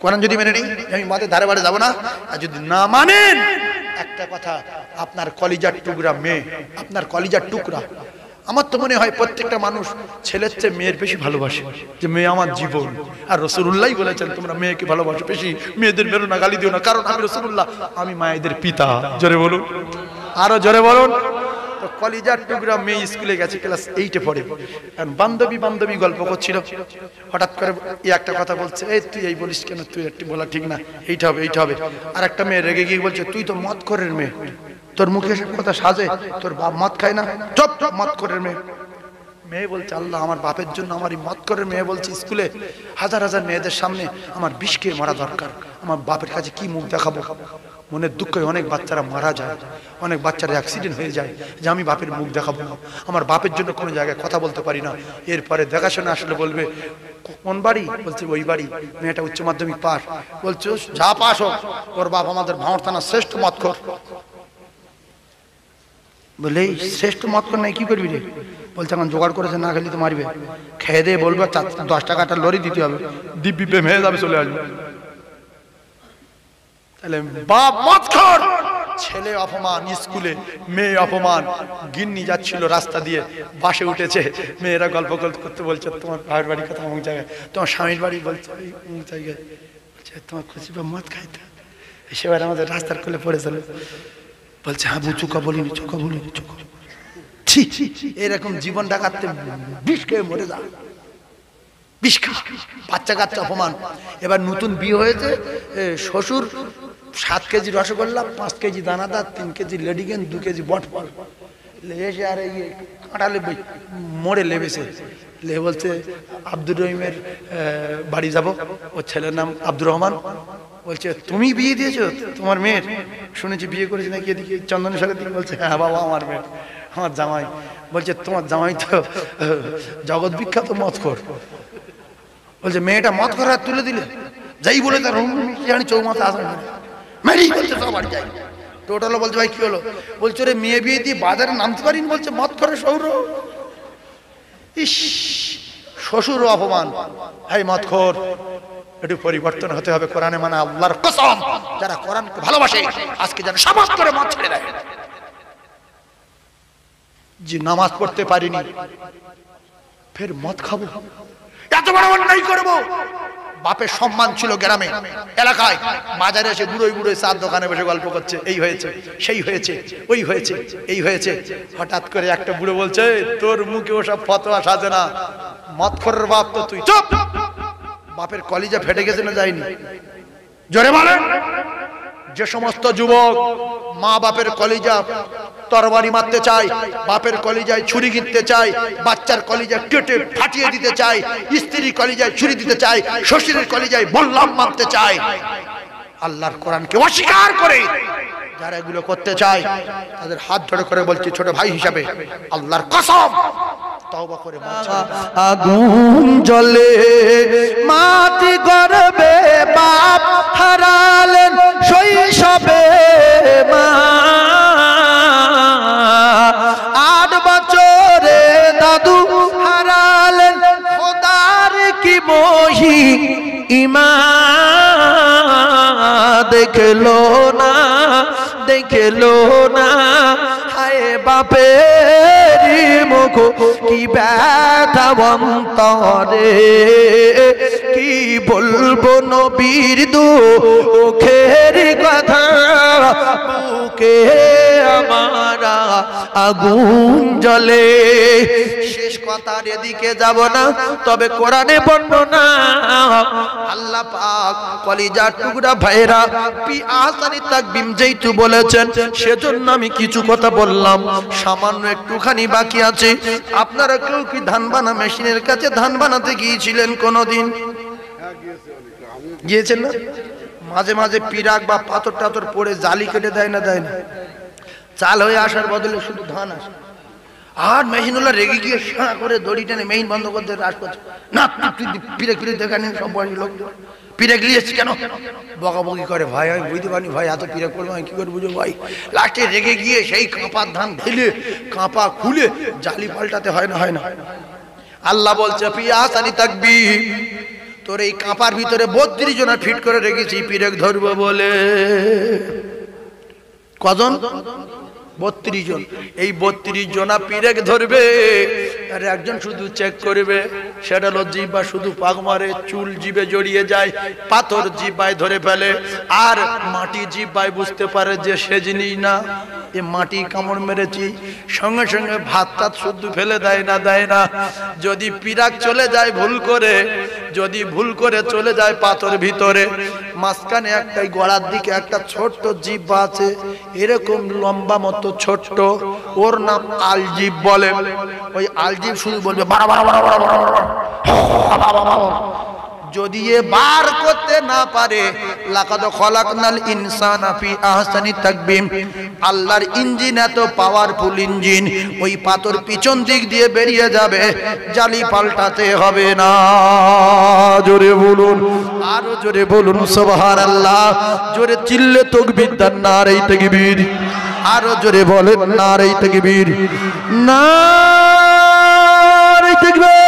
কোরআন যদি মেনে নেই আমি মদের ধারে বাড়ে যাবো না, আর যদি না মানেন একটা কথা, আপনার কলিজার টুকরা মেয়ে, আপনার কলিজার টুকরা। আমার তো মনে হয় প্রত্যেকটা মানুষ ছেলের চেয়ে মেয়ের বেশি ভালোবাসে, যে মেয়ে আমার জীবন। আর রাসূলুল্লাহ বলেছেন তোমরা মেয়েকে ভালোবাসো বেশি, মেয়েদের মেরো না, গালি দিও না, কারণ আমি রাসূলুল্লাহ, আমি মায়েদের পিতা। জোরে বলুন, আরো জোরে বলুন। তো কলিজার টুকরা মেয়ে স্কুলে গেছে, ক্লাস 8-এ পড়ে, আর বান্ধবী গল্প করছিল, হঠাৎ করে একটা কথা বলছে, এই তুই এই বলিস কেন, তুই একটু বলা ঠিক না, এইটা হবে। আর একটা মেয়ে রেগে গিয়ে বলছে, তুই তো মদখোরের মেয়ে, তোর মুখে সব কথা সাজে, তোর বাপ মদ খায় না, চুপ, মদখোরের মেয়ে। মেয়ে বলছে, আল্লাহ, আমার বাপের জন্য আমার এই মদখোরের মেয়ে বলছে স্কুলে হাজার মেয়েদের সামনে আমার বিষ খেয়ে মারা দরকার, আমার বাপের কাছে কি মুখ দেখাবো। মনের দুঃখে অনেক বাচ্চারা মারা যায়, অনেক বাচ্চারা অ্যাক্সিডেন্ট হয়ে যায়, যে আমি বাপের মুখ দেখাবো না, আমার বাপের জন্য কোনো জায়গায় কথা বলতে পারি না। এরপরে দেখাশোনা আসলে বলবে কোন বাড়ি, বলছে ওই বাড়ি। মেয়েটা উচ্চ মাধ্যমিক পাস, বলছে যা পাস হোক, ওর বাপ আমাদের ভাঙড় থানার শ্রেষ্ঠ মদখোর। বলে শ্রেষ্ঠ মদখোর নাই কি করবি রে? বলছে এখন জোগাড় করেছে, না খেলি তো মারবে, খেয়ে দিয়ে বলবে 10 টাকাটা লরি দিতে হবে, দিব্যি প্রেম হয়ে যাবে, চলে আসবে। তাহলে বাপ মদখোর, ছেলে অপমান স্কুলে, মেয়ে অপমান। গিন্নি যাচ্ছিল রাস্তা দিয়ে, বাসে উঠেছে, মেয়েরা গল্প করতে বলছে, তোমার ভাইয়ের বাড়ি কথা অমুক জায়গায়, তোমার স্বামীর বাড়ি বলছে অমুক জায়গায়, বলছে তোমার খুশি বা মদ খাইতে। সেবার আমাদের রাস্তার কোলে পড়েছিল, বলছে হ্যাঁ চুকা বলিনি। এরকম জীবন ডাকাতে বিষ খেয়ে মরে যা, বিষ খা, বাচ্চা কাচ্চা অপমান। এবার নতুন বিয়ে হয়েছে, শ্বশুর 7 কেজি রসগোল্লা, 5 কেজি দানাদার, 3 কেজি লেডিকেন, 2 কেজি বটফল এসে আর এই কাঁটালে মোড়ে লেবেছে। লে বলছে আব্দুর রহিমের বাড়ি যাব, ওর ছেলের নাম আব্দুর রহমান। বলছে তুমি বিয়ে দিয়েছো তোমার মেয়ের? শুনেছি বিয়ে করেছি নাকি, এদিকে চন্দনের সাথে দিকে। বলছে হ্যাঁ বাবা, আমার মেয়ে, আমার জামাই। বলছে তোমার জামাই তো জগৎ বিখ্যাত মদখোর। বলছে মেয়েটা মদখোর আর তুলে দিলে, যাই বলে তার জানি চৌমাথা আসবে না, মেরেই বলছে সব বাড়ি যাই। টোটাল বলছে ভাই কি হলো? বলছে রে মেয়ে বিয়ে দিয়ে বাজারে নামতে পারিনি, বলছে মদখোরের শহর। ইস, শ্বশুর অপমান, এই মদখোর, একটু পরিবর্তন হতে হবে। কোরআনে মানে আল্লাহর কসম, যারা কোরআনকে ভালোবাসে আজকে যেন সাবাস করে মদ ছেড়ে দেয়। যে নামাজ পড়তে পারিনি, ফের মদ খাবো, এত বড় অন্যায় করবো। বাপের সম্মান ছিল গ্রামে এলাকায়, বাজারে এসে বুড়োই চার দোকানে বসে গল্প করছে, এই হয়েছে, সেই হয়েছে, ওই হয়েছে, এই হয়েছে। হঠাৎ করে একটা বুড়ো বলছে, তোর মুখে ওসব ফতোয়া সাজে না, মদখোরের বাপ তো তুই। চুপ! বাপের কলিজা ফেটে গেছে না যায়নি? জোরে বলেন। যে সমস্ত যুবক মা বাপের কলিজা তরবারি মারতে চায়, বাপের কলিজায় ছুরি গিঁথতে চায়, বাচ্চার কলিজায় কেটে ফাটিয়ে দিতে চায়, স্ত্রীর কলিজায় ছুরি দিতে চায়, শ্বশুরের কলিজায় বল্লাম মারতে চায়, আল্লাহর কোরআনকে অস্বীকার করে যারা এগুলো করতে চায় তাদের হাত ধরে করে বলছি ছোট ভাই হিসাবে, আল্লাহর কসম তওবা করে আগুন জ্বলে মাটি গর্বে বাপ হারালেন শৈশবে মা, 8 বছরে দাদু হারালেন খোদার কি মহি ইমা, দেখলো না হায় বাপের মুখ কি ব্যথা অন্তরে, কি বলবো নবীর দুঃখের কথা, বুকে আমার আগুন জ্বলে। শেষ কথার এদিকে যাব না, তবে কোরআনে বর্ণনা আল্লাহ পাক কলিজার টুকরা ভাইরা পি আহসানি তাকবীম যেহেতু বলেছেন, সেজন্য আমি কিছু কথা বললাম, সামান্য একটুখানি বাকি আছে। আপনারা কেউ কি ধান বানা মেশিনের কাছে ধান বানাতে গিয়েছিলেন কোনোদিন? গিয়েছেন না? মাঝে মাঝে পিরাক বা পাথর টাথর পড়ে জালি কেটে দেয় না? চাল হয়ে আসার বদলে শুধু ধান আসে। আর মেশিনওয়ালা রেগে গিয়ে সাঁ করে দড়ি টেনে মেইন বন্ধ করতে রাজ করছে, না পিরে দেখা নেই। সব বাড়ির লোক পিরে গিয়েছে কেন বকাবকি করে, ভাই আমি বুঝতে পারিনি ভাই, এত পিরে করবো আমি কি করে বুঝবো ভাই। লাস্টে রেগে গিয়ে সেই কাঁপার ধান ঢেলে কাঁপা খুলে জালি পাল্টাতে হয় না। আল্লাহ বলছে পি আহসানি তাকবীর, তোর এই কাঁপার ভিতরে 32 জনা ফিট করে রেখেছি পিরেক ধরবো বলে। কজন? 32 জন। এই 32 জনা পিরেক ধরবে, আর একজন শুধু চেক করবে, সেটা হলো জিহ্বা শুধু পাক মারে, চুল জিভে জড়িয়ে যায়, পাথর জিহ্বায় ধরে ফেলে, আর মাটি জিহ্বায় বুঝতে পারে যে সে জিনিস না, এ মাটি কামড় মেরেছি, সঙ্গে সঙ্গে ভাত টাত শুদ্ধ ফেলে দেয় না। যদি পিরাক চলে যায় ভুল করে, যদি ভুল করে চলে যায় পাথর ভিতরে, মাঝখানে একটা গলার দিকে একটা ছোট্ট জিহ্বা আছে, এরকম লম্বা মতো ছোট্ট, ওর নাম আলজিভ বলে। ওই আলজিভ শুধু বলবে বাড়া বাড়া বাড়া বাড়া বাড়া। যদি এ বার করতে না পারে, লাকাদ খলাকনাল ইনসানা ফি আহসানি তাকবীম, আল্লাহর ইঞ্জিন এত পাওয়ারফুল ইঞ্জিন, ওই পাথর পিছন দিক দিয়ে বেরিয়ে যাবে, জালি পাল্টাতে হবে না। জোরে বলুন, আরো জোরে বলুন সুবহানাল্লাহ। জোরে চিল্লে তাকবীর দেন, নারে তাকবীর। আরো জোরে বলেন নারে তাকবীর, নারে তাকবীর।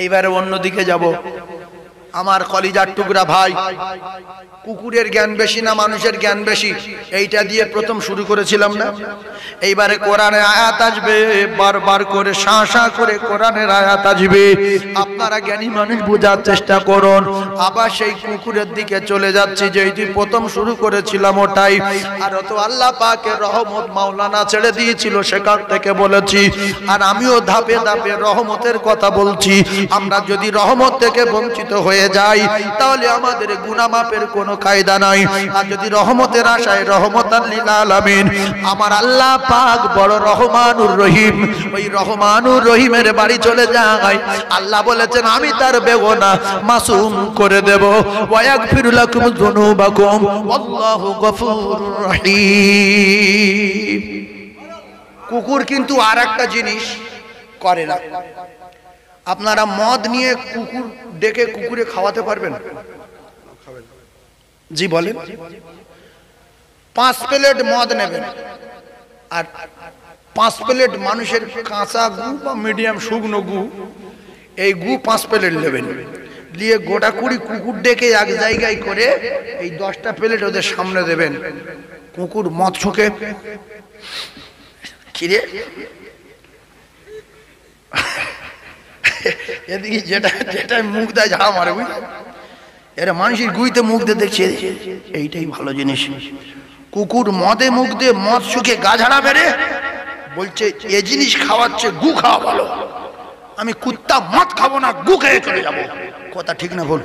এইবারে অন্যদিকে যাব। আমার কলিজার টুকরা ভাই, কুকুরের জ্ঞান বেশি না মানুষের জ্ঞান বেশি, এইটা দিয়ে প্রথম শুরু করেছিলাম না? এইবারে কোরআনে আয়াত আসবে, বারবার করে শাঁ করে কোরআনের আয়াত আসবে। আপনারা জ্ঞানী মানুষ বোঝার চেষ্টা করুন। আবার সেই কুকুরের দিকে চলে যাচ্ছি, যেইটি প্রথম শুরু করেছিলাম ওটাই। আর তো আল্লাহ পাকের রহমত মাওলানা ছেড়ে দিয়েছিল, সেখান থেকে বলেছি। আর আমিও ধাপে ধাপে রহমতের কথা বলছি। আমরা যদি রহমত থেকে বঞ্চিত হয়ে যাই, তাহলে আমাদের গুনাহ মাপের কোনো কায়দা নাই। আর যদি রহমতের আশায় রহমতান লিল আলামিন, আমার আল্লাহ পাক বড় রহমানুর রহিম, ওই রহমানুর রহিমের বাড়ি চলে যায়। আল্লাহ বলেছেন আমি তার বেগুনা মাসুম করে দেব। ওয়া ইয়াগফিরু লাকুম যুনুবাকুম আল্লাহু গফুরুর রহিম। কুকুর কিন্তু আরেকটা জিনিস করে না। আপনারা মদ নিয়ে কুকুর ডেকে কুকুরে খাওয়াতে পারবেন? জি বলেন। 5 প্লেট মদ নেবেন, আর 5 প্লেট মানুষের কাঁচা গু বা মিডিয়াম শুকনো গু, এই গু 5 প্লেট নেবেন, নিয়ে গোটা 20 কুকুর ডেকে এক জায়গায় করে এই 10টা প্লেট ওদের সামনে দেবেন। কুকুর মদ ছুঁকে, কিরে এদিকে যেটা মুখ দেয় ঝাড়া মারে, বুঝলি? এরা মানুষের গুইতে মুখ দিয়ে দেখছে, এইটাই ভালো জিনিস। কুকুর মদে মুখ দিয়ে মদ শুকে গা ঝাড়া বেড়ে বলছে এ জিনিস খাওয়াচ্ছে, গু খাওয়া ভালো। আমি কুত্তা মদ খাবো না, গু খেয়ে চলে যাবো। কথা ঠিক না ভুল?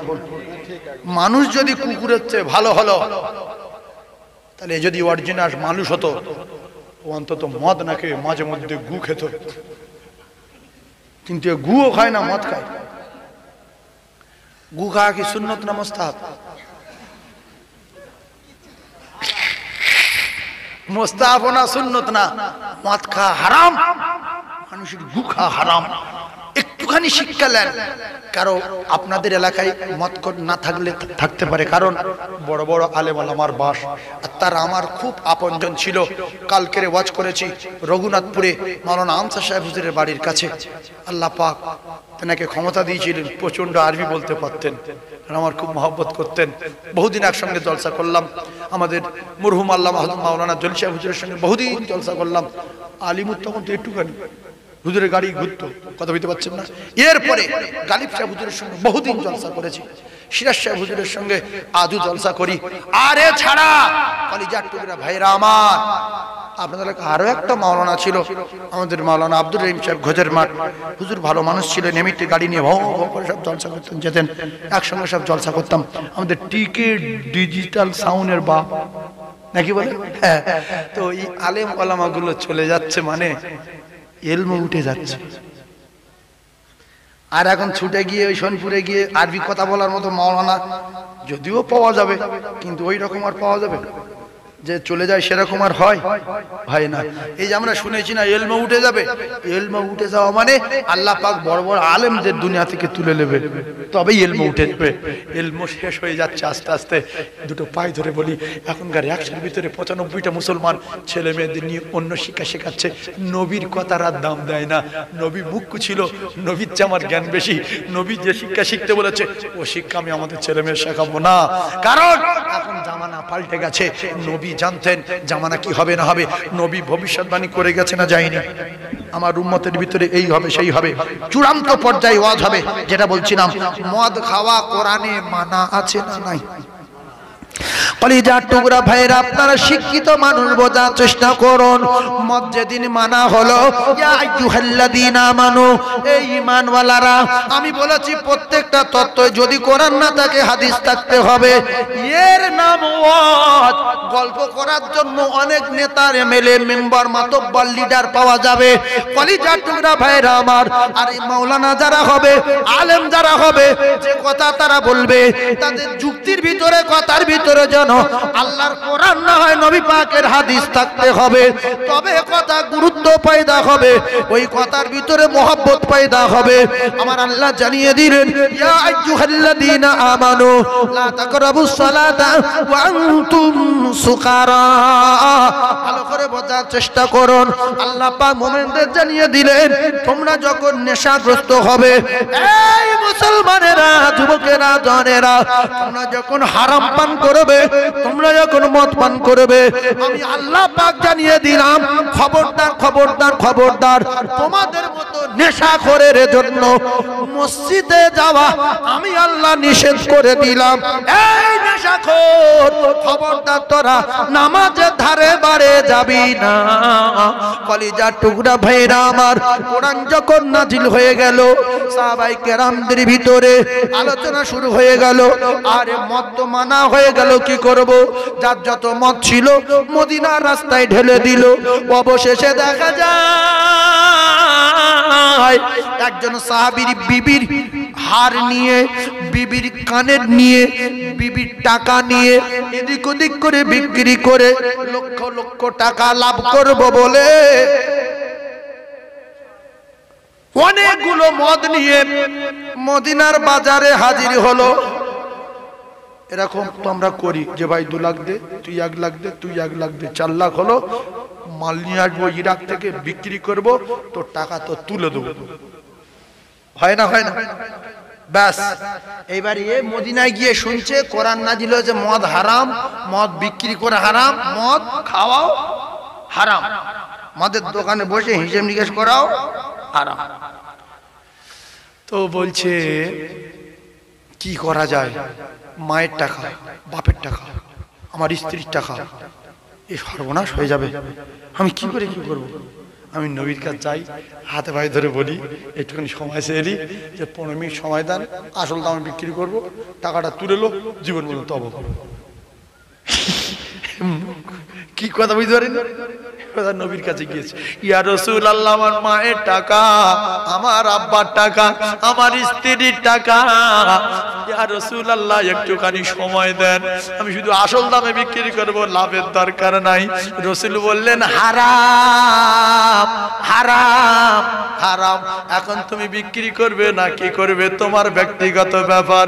মানুষ যদি কুকুরের চেয়ে ভালো হলো, তাহলে যদি অরিজিনাল মানুষ হতো, অন্তত মদ না খেয়ে মাঝে মধ্যে গু খেত। কিন্তু গুও খায় না, মদ খায়। গু খাওয়া কি সুন্নত না মুস্তাহাব? মুস্তাহাব না সুন্নত না? মদ খাওয়া হারাম, মানুষের গু খাওয়া হারাম। একটুখানি শিক্ষা নেন। কারণ আপনাদের এলাকায় মদ না থাকলে থাকতে পারে, কারণ বড় বড় আলেম ওলামার বাস, আর তারা আমার খুব আপনজন ছিল। কালকের ওয়াজ করেছি রঘুনাথপুরে মাওলানা আনসার সাহেব হুজুরের বাড়ির কাছে। আল্লাহ পাক তেনাকে ক্ষমতা দিয়েছিলেন, প্রচন্ড আরবি বলতে পারতেন, আমার খুব মহব্বত করতেন। বহুদিন একসঙ্গে জলসা করলাম। আমাদের মরহুম আল্লাহ মাওলানা জলি সাহেব হুজুরের সঙ্গে বহুদিন জলসা করলাম। আলিমুর তখন তো একটুখানি, হুজুরের গাড়ি ঘুরতো, কথা বলতে পারছেন না। এরপরে গালিব সাহেব হুজুরের সঙ্গে বহুদিন জলসা করেছি, সিরাজ সাহেব হুজুরের সঙ্গে আজও জলসা করি। আর এ ছাড়া কলিজার টুকরা ভাইরা আমার, আপনাদের আরো একটা মাওলানা ছিল, আমাদের মাওলানা আব্দুর রহিম সাহেব ঘোজের মাঠ। হুজুর ভালো মানুষ ছিলেন, এমনিতে গাড়ি নিয়ে ভৌ ভৌ করে সব জলসা করতেন, যেতেন, একসঙ্গে সব জলসা করতাম। আমাদের টিকে ডিজিটাল সাউন্ডের বাপ নাকি বলে? হ্যাঁ। তো এই আলেম ওলামা গুলো চলে যাচ্ছে, মানে এলমো উঠে যাচ্ছে। আর এখন ছুটে গিয়ে ওই সোনপুরে গিয়ে আরবি কথা বলার মতো মাওলানা যদিও পাওয়া যাবে, কিন্তু ওই রকম আর পাওয়া যাবে? যে চলে যায় সেরকম আর হয় না। এই যে আমরা শুনেছি না ইলম উঠে যাবে, ইলম উঠে যাওয়া মানে আল্লাহ পাক বড় বড় আলেমদের দুনিয়া থেকে তুলে নেবে, তবেই ইলম উঠে যাবে। ইলম শেষ হয়ে যাচ্ছে আস্তে আস্তে। দুটো পায়ে ধরে বলি, এখনকার 100-এর ভিতরে 95টা মুসলমান ছেলে মেয়েদের নিয়ে অন্য শিক্ষা শেখাচ্ছে। নবীর কথার আর দাম দেয় না। নবী মুখ্য ছিল, নবীর চেয়ে আমার জ্ঞান বেশি। নবী যে শিক্ষা শিখতে বলেছে ও শিক্ষা আমি আমাদের ছেলে মেয়ে শেখাবো না, কারণ এখন জামানা পাল্টে গেছে। নবী জানতেন জামানা কি হবে না হবে, নবী ভবিষ্যৎবাণী করে গেছে না যায়নি। আমার উম্মতের ভিতরে এই হবে সেই হবে, চূড়ান্ত পর্যায়ে ওয়াজ হবে। যেটা বলছিলাম, মদ খাওয়া কোরআনে মানা আছে না নাই? কলিজার টুকরা ভাইরা, আপনারা শিক্ষিত মানুষ, বোঝার চেষ্টা করুন। মদ যেদিন মানা হলো, ইয়া আইয়ুহাল্লাযীনা আমানু, এই ঈমানওয়ালারা, আমি বলেছি প্রত্যেকটা তত্ত্ব যদি কোরআন না থাকে হাদিস থাকতে হবে। এর নাম ওয়াজ। গল্প করার জন্য অনেক নেতা, এমএলএ, মেম্বার, মাতব্বর, লিডার পাওয়া যাবে। কলিজার টুকরা ভাইরা আমার, আর এই মাওলানা যারা হবে, আলেম যারা হবে, যে কথা তারা বলবে তাদের যুক্তির ভিতরে, কথার ভিতরে যেন আল্লাহর কোরআন না হয়, নবী পাকের হাদিস থাকতে হবে। তবে কথা গুরুত্ব পয়দা হবে, ওই কথার ভিতরে মহব্বত পয়দা হবে। আমার আল্লাহ জানিয়ে দিলেন, ইয়া আইয়ুহাল্লাযীনা আমানু লা তাকরাবুস সালাতা ওয়া আনতুম সুকারা। ভালো করে বোঝার চেষ্টা করুন। আল্লাহ পাক মুমিনদের জানিয়ে দিলেন, তোমরা যখন নেশাগ্রস্ত হবে, এই মুসলমানেরা, যুবকেরা, জনেরা, তোমরা যখন হারাম পান করবে, তোমরা যখন মদ পান করবে, আমি আল্লাহ পাক জানিয়ে দিলাম, খবরদার খবরদার খবরদার, তোমাদের মতো নেশাখোরের জন্য মসজিদে যাওয়া আমি আল্লাহ নিষেধ করে দিলাম। এই নেশাখোর, খবরদার তোরা নামাজের ধারে বাড়ে যাবি না। কলিজার টুকরা ভাইরা আমার, কোরআন যখন নাজিল হয়ে গেল, সাহাবায়ে কেরামদের ভিতরে আলোচনা শুরু হয়ে গেল। আরে মদ তো মানা হয়ে গেল, কি করব? যার যত মদ ছিল মদিনার রাস্তায় ঢেলে দিল। অবশেষে দেখা যায় একজন সাহাবীর বিবির হার নিয়ে, বিবির কানের নিয়ে, বিবির টাকা নিয়ে এদিক ওদিক করে বিক্রি করে লক্ষ লক্ষ টাকা লাভ করব বলে অনেকগুলো মদ নিয়ে মদিনার বাজারে হাজির হলো। এরকম তো আমরা করি যে ভাই 2 লাখ দে, তুই 1 লাখ দে, তুই 1 লাখ দে, 4 লাখ হলো, মাল নিয়ে আসবো ইরাক থেকে, বিক্রি করব, তোর টাকা তো তুলে দেবো। হয় না? হয় না? ব্যাস, এইবার এ মদিনায় গিয়ে শুনছে কোরআন নাজিল হয়েছে মদ হারাম, মদ বিক্রি করে হারাম, মদ খাওয়াও হারাম, মদের দোকানে বসে হিসেব নিকেশ করাও হারাম। তো বলছে কি করা যায়? মায়ের টাকা, বাপের টাকা, আমার স্ত্রীর টাকা, এ সর্বনাশ হয়ে যাবে, আমি কি করে কি করব? আমি নবীর কাছে যাই, হাতে পায়ে ধরে বলি, একটুখানি সময় চেয়ে যে 15 মিনিট সময় দেন, আসল দামে বিক্রি করব, টাকাটা তুলে লো, জীবন বলুন তব করবো। কি কথা বুঝতে পারেন? নবীর কাছে গিয়েছে, ইয়া রাসূলুল্লাহ, আমার মায়ের টাকা, আমার আব্বার টাকা, আমার স্ত্রীর টাকা, ইয়া রাসূলুল্লাহ একটুখানি সময় দেন, আমি শুধু আসল দামে বিক্রি করব, লাভের দরকার নাই। রাসূল বললেন, হারাম হারাম হারাম। এখন তুমি বিক্রি করবে না কি করবে তোমার ব্যক্তিগত ব্যাপার।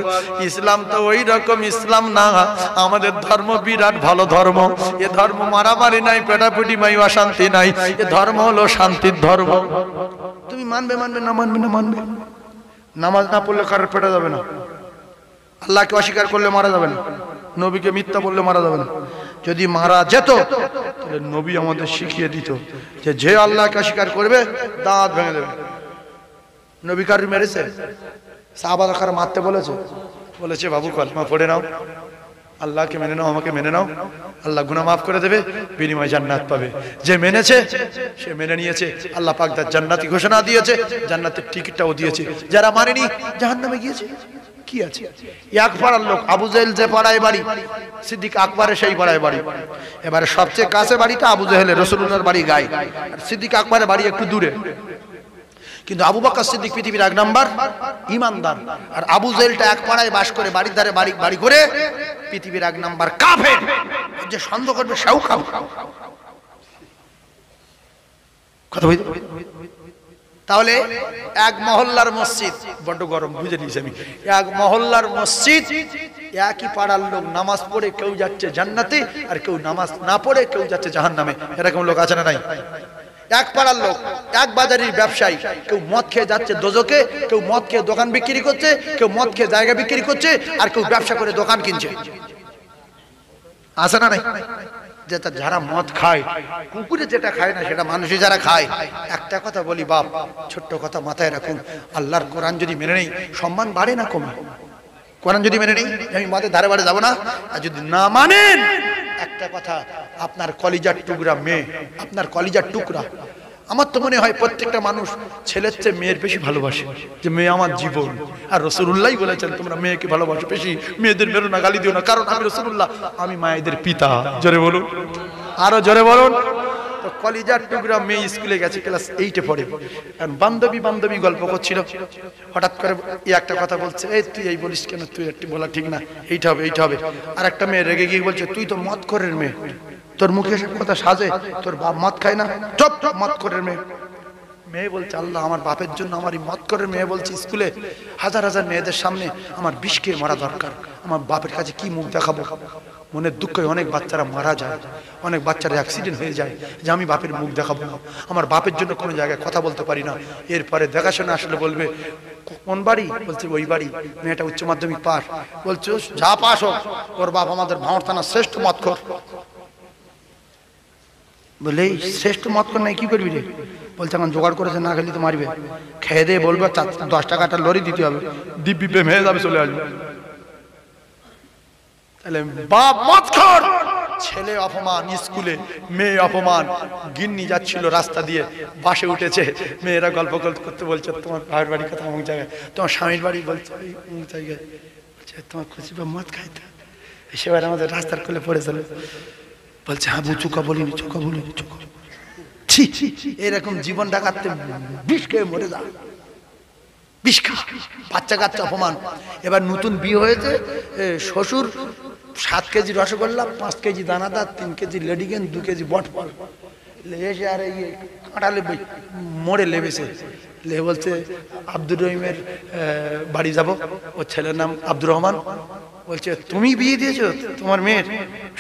ইসলাম তো ওই রকম ইসলাম না, আমাদের ধর্ম বিরাট ভালো ধর্ম। এ ধর্ম মারামারি নাই, পেটাপুটি নাই, অশান্তি নাই। এ ধর্ম হলো শান্তির ধর্ম। তুমি মানবে মানবে না মানবে না মানবে। নামাজ না পড়লে কারোর পেটা যাবে না, আল্লাহকে অস্বীকার করলে মারা যাবে না, নবীকে মিথ্যা বললে মারা যাবে না। যদি মারা যেত তাহলে নবী আমাদের শিখিয়ে দিত যে যে আল্লাহকে অস্বীকার করবে দাঁত ভেঙে দেবে। নবী কারোর মেরেছে? সাহাবারা কারো মারতে বলেছে? বলেছে বাবু কলমা পড়ে নাও, আল্লাহকে মেনে নাও, আমাকে মেনে নাও, আল্লাহ গুনাহ মাফ করে দেবে, বিনিময় জান্নাত পাবে। যে মেনেছে সে মেনে নিয়েছে, আল্লাহ পাক তার জান্নাতি ঘোষণা দিয়েছে, জান্নাতের টিকিটটাও দিয়েছে। যারা মানেনি জাহান্নামে গিয়েছে। কি আছে? এক পাড়ার লোক, আবু জেহেল যে পাড়ায় বাড়ি, সিদ্দিক আকবরের সেই পাড়ায় বাড়ি। এবারে সবচেয়ে কাছে বাড়িটা আবু জেহেলের, রাসূলুল্লাহর বাড়ি গায়ে, আর সিদ্দিক আকবরের বাড়ি একটু দূরে। কিন্তু আবু বকর সিদ্দিক পৃথিবীর 1 নাম্বার ঈমানদার, আর আবু জেহেলটা এক পাড়ায় বাস করে বাড়ির ধারে বাড়ি করে পৃথিবীর 1 নাম্বার কাফের। যে সন্দেহ করবে সেও খাও কথা বলতে। তাহলে এক মহল্লার মসজিদ, বড্ড গরম বুঝে নিয়েছি আমি, এক মহল্লার মসজিদ, একই পাড়ার লোক নামাজ পড়ে কেউ যাচ্ছে জান্নাতে আর কেউ নামাজ না পড়ে কেউ যাচ্ছে জাহান্নামে। এরকম লোক আছে না নাই? এক পাড়ার লোক, এক বাজারের ব্যবসায়ী, কেউ মদ খেয়ে যাচ্ছে দোজকে, কেউ মদ খেয়ে দোকান বিক্রি করছে, কেউ মদ খেয়ে জায়গা বিক্রি করছে, আর কেউ ব্যবসা করে দোকান কিনছে। আছে না নাই? যেটা যারা মদ খায়, কুকুরে যেটা খায় না সেটা মানুষই যারা খায়। একটা কথা বলি বাপ, ছোট্ট কথা মাথায় রাখুন, আল্লাহর কোরআন যদি মেনে নেই সম্মান বাড়ে না কমে? কোরআন যদি মেনে নেই, আমি মদের ধারে বাড়ে যাবো না। আর যদি না মানেন, একটা কথা, আপনার কলিজার টুকরা মেয়ে, আপনার কলিজার টুকরা। আমার তো মনে হয় প্রত্যেকটা মানুষ ছেলের চেয়ে মেয়ের বেশি ভালোবাসে, যে মেয়ে আমার জীবন। আর রাসূলুল্লাহ বলেছেন তোমরা মেয়েকে ভালোবাসো বেশি, মেয়েদের মেরো না, গালি দিও না, কারণ আমি রাসূলুল্লাহ, আমি মায়েদের পিতা। জোরে বলুন, আরো জোরে বলুন। তো কলিজার টুকরা মেয়ে স্কুলে গেছে, ক্লাস 8-এ পড়ে, কারণ বান্ধবী গল্প করছিল, হঠাৎ করে একটা কথা বলছে, এই তুই এই বলিস কেন, তুই একটু বলা ঠিক না, এইটা হবে। আর একটা মেয়ে রেগে গিয়ে বলছে, তুই তো মদ করের মেয়ে, তোর মুখে সব কথা সাজে, তোর বাপ মদ খায় না, চুপ, মদ করের মেয়ে। মেয়ে বলছে, আল্লাহ, আমার বাপের জন্য আমার এই মদ করের মেয়ে বলছে স্কুলে হাজার হাজার মেয়েদের সামনে আমার বিষ খেয়ে মারা দরকার, আমার বাপের কাছে কি মুখ দেখাবো? মনের দুঃখে অনেক বাচ্চারা মারা যায়, অনেক বাচ্চারা অ্যাক্সিডেন্ট হয়ে যায়, যে আমি বাপের মুখ দেখাবো না, আমার বাপের জন্য কোনো জায়গায় কথা বলতে পারি না। এরপরে দেখাশোনা আসলে বলবে, কোন বাড়ি? বলছে ওই বাড়ি। মেয়েটা উচ্চ মাধ্যমিক পাস, বলছে যা পাস হোক, ওর বাপ আমাদের ভাঙড় থানার শ্রেষ্ঠ মদখোর। বলে শ্রেষ্ঠ মদখোর নাই কি করবি রে? বলছে এখন জোগাড় করেছে, না খেলি তো মারবে, খেয়ে দিয়ে বলবে 10 টাকাটা লরি দিতে হবে, দিব্যি প্রেম হয়ে যাবে, চলে আসবে। তাহলে বাপ মদখোর, ছেলে অপমান স্কুলে, মেয়ে অপমান। গিন্নি যাচ্ছিল রাস্তা দিয়ে, বাসে উঠেছে, মেয়েরা গল্প করতে বলছে, তোমার ভাইয়ের বাড়ি কথা অমুক জায়গায়, তোমার স্বামীর বাড়ি বলছে অমুক জায়গায়, বলছে তোমার খুশি বা মদ খাইতে। সেবার আমাদের রাস্তার কোলে পড়েছিল, বলছে হ্যাঁ চোখা বলিনি, এরকম জীবন ডাকাতে বিষ খেয়ে মরে যা, বিষ খা, বাচ্চা কাচ্চা অপমান। এবার নতুন বিয়ে হয়েছে, শ্বশুর 7 কেজি রসগোল্লা, 5 কেজি দানাদার, 3 কেজি লেডিকেন, 2 কেজি বটফল এসে আর এই কাঁটালে মোড়ে লেবেছে, লে বলছে আব্দুর রহিমের বাড়ি যাব, ওর ছেলের নাম আব্দুর রহমান। বলছে তুমি বিয়ে দিয়েছো তোমার মেয়ের?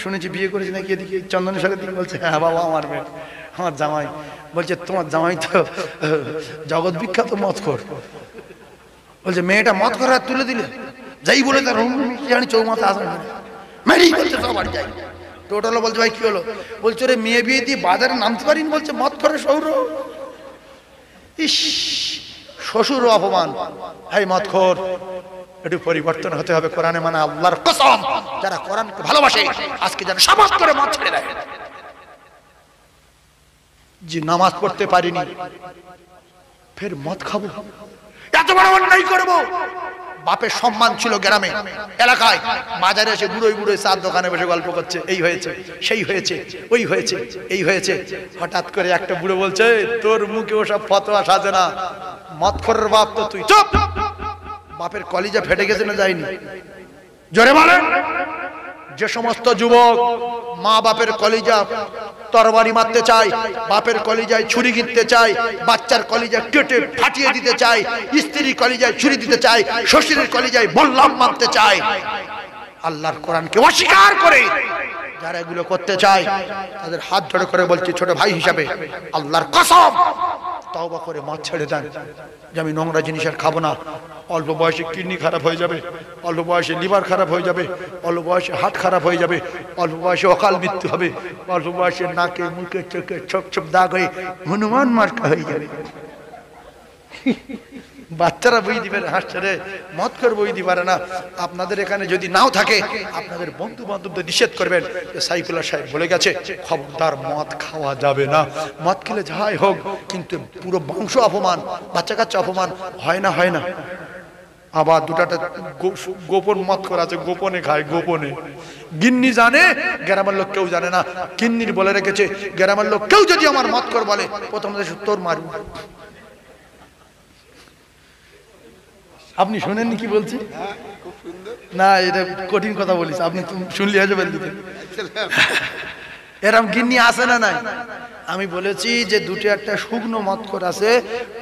শুনেছি বিয়ে করেছি নাকি এদিকে চন্দনের সাথে দিকে। বলছে হ্যাঁ বাবা, আমার মেয়ে, আমার জামাই। বলছে তোমার জামাই তো জগৎ বিখ্যাত মদখোর। বলছে মেয়েটা মদখোর হাত তুলে দিলে, যাই বলে তার জানি চৌমাথা আসে মেরেই বলছে সব বাড়ি যাই। টোটাল বলছে ভাই কি হলো? বলছে রে মেয়ে বিয়ে দিয়ে বাজারে নামতে পারিনি, বলছে মদখোরের শৌর। ইস, শ্বশুর অপমান, হাই মদখোর, একটু পরিবর্তন হতে হবে। কোরআনে মানে আল্লাহর কসম, যারা কোরআনকে ভালোবাসে আজকে যেন সাবাস করে মদ ছেড়ে দেয়। যে নামাজ পড়তে পারিনি ফের মদ খাবো, এত বড় অন্যায় করবো। বাপের সম্মান ছিল গ্রামে এলাকায়, বাজারে এসে বুড়োই চার দোকানে বসে গল্প করছে, এই হয়েছে সেই হয়েছে, ওই হয়েছে এই হয়েছে। হঠাৎ করে একটা বুড়ো বলছে, তোর মুখে ওসব ফতোয়া সাজে না, মদখোরের বাপ তো তুই। চুপ! বাপের কলিজা ফেটে গেছে না যায়নি? জোরে বলেন। যে সমস্ত যুবক মা বাপের কলিজা তরবারি মারতে চায়, বাপের কলিজায় ছুরি কিনতে চায়, বাচ্চার কলিজায় কেটে ফাটিয়ে দিতে চায়, স্ত্রীর কলিজায় ছুরি দিতে চায়, শ্বশুরের কলিজায় বল্লাম মারতে চায়, আল্লাহর কোরআনকে অস্বীকার করে যারা এগুলো করতে চায় তাদের হাত ধরে করে বলছি ছোট ভাই হিসাবে আল্লাহর কসম তওবা করে মদ ছেড়ে দেন, যে আমি নোংরা জিনিস আর খাবো না। অল্প বয়সে কিডনি খারাপ হয়ে যাবে, অল্প বয়সে লিভার খারাপ হয়ে যাবে, অল্প বয়সে হার্ট খারাপ হয়ে যাবে, অল্প বয়সে অকাল মৃত্যু হবে, অল্প বয়সে নাকে মুখে চোখে ছোপ ছোপ দাগ হয়ে হনুমান মার্কা হয়ে যাবে। বাচ্চারা বই দিবে হাসছে রে, মদ করে বই দিতে পারে না। আপনাদের এখানে যদি নাও থাকে, আপনাদের বন্ধু বান্ধবদের নিষেধ করবেন, সাইফুল্লাহ সাহেব বলে গেছে খবরদার মদ খাওয়া যাবে না। মদ খেলে যাই হোক, কিন্তু পুরো বংশ অপমান, বাচ্চা কাচ্চা অপমান হয় না, হয় না। আবার দুটাটা গোপন মদ করা আছে, গোপনে খায়, গোপনে। গিন্নি জানে, গ্রামের লোক কেউ জানে না। গিন্নির বলে রেখেছে, গ্রামের লোক কেউ যদি আমার মদ কর বলে, প্রথম তোর মারব। আপনি শোনেননি কি বলছি? না, এটা কঠিন কথা বলিস, আপনি শুনলি হয়ে যাবেন। এরম গিন্নি আছে না নাই? আমি বলেছি যে দুটো একটা শুকনো মদখোর আছে,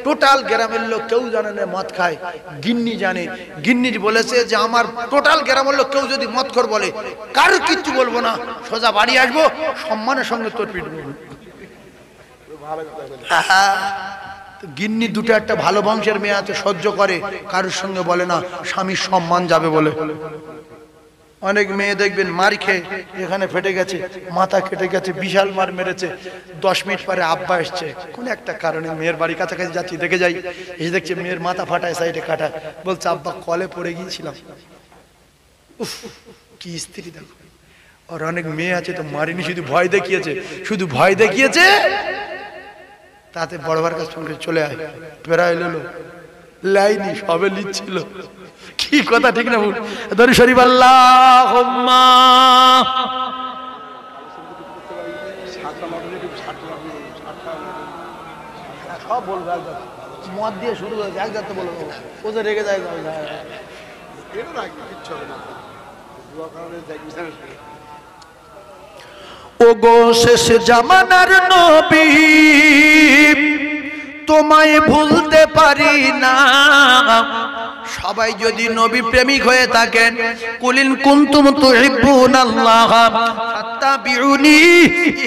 টোটাল গ্রামের লোক কেউ জানে না মদ খায়, গিন্নি জানে। গিন্নি বলেছে যে আমার টোটাল গ্রামের লোক কেউ যদি মদখোর বলে কারো কিচ্ছু বলবো না, সোজা বাড়ি আসবো, সম্মানের সঙ্গে তোর পিটবো। গিন্নি দুটো একটা ভালো বংশের মেয়ে আছে, সহ্য করে, কারোর সঙ্গে বলে না, স্বামীর সম্মান যাবে বলে। অনেক মেয়ে দেখবেন মার খেয়ে এখানে ফেটে গেছে, মাথা কেটে গেছে, বিশাল মার মেরেছে, 10 মিনিট পরে আব্বা এসছে কোন একটা কারণে, মেয়ের বাড়ি কাছাকাছি যাচ্ছি, দেখে যাই, এসে দেখছে মেয়ের মাথা ফাটায়, সাইডে কাটা, বলছে আব্বা কলে পড়ে গিয়েছিলাম। উফ, কি স্ত্রী দেখো। আর অনেক মেয়ে আছে তো মারিনি, শুধু ভয় দেখিয়েছে, শুধু ভয় দেখিয়েছে, তাতে বড়বার কাছে চলে আয়, প্রায় এলো লাইনি সবে লিখছিল। কি কথা ঠিক না ভুল? দরুদ শরীফ আল্লাহুম্মা। সব বলবে মদ দিয়ে শুরু হয়েছে, এক যাতে বলবো ওদের রেগে যায়। ওগো শেষ জামানার নবী, তোমায় ভুলতে পারি না। সবাই যদি নবী প্রেমিক হয়ে থাকেন, কুলিন কুনতুম তুহিব্বুনাল্লাহ ফাত্তাবিউনি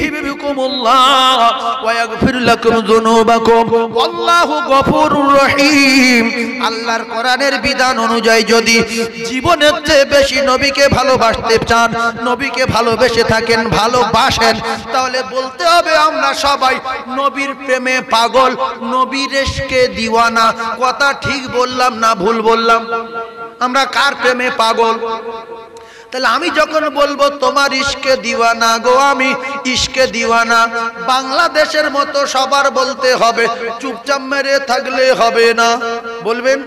ইউহিব্বুকুমুল্লাহ ওয়া ইয়াগফির লাকুম যুনুবাকুম ওয়াল্লাহু গফুরুর রহিম। আল্লাহর কোরআনের বিধান অনুযায়ী যদি জীবনের চেয়ে বেশি নবীকে ভালোবাসতে চান, নবীকে ভালোবেসে থাকেন, ভালোবাসেন, তাহলে বলতে হবে আমরা সবাই নবীর প্রেমে পাগল, নবীর ইশকে দিওয়ানা। কথা ঠিক বললাম না ভুল বললাম? আমরা কার প্রেমে পাগল? তাহলে আমি যখন বলবো তোমার ইশকে দিওয়ানা গো, আমি ইশকে দিওয়ানা, বাংলাদেশের মতো সবার বলতে হবে, চুপচাপ মেরে থাকলে হবে না। বলবেন?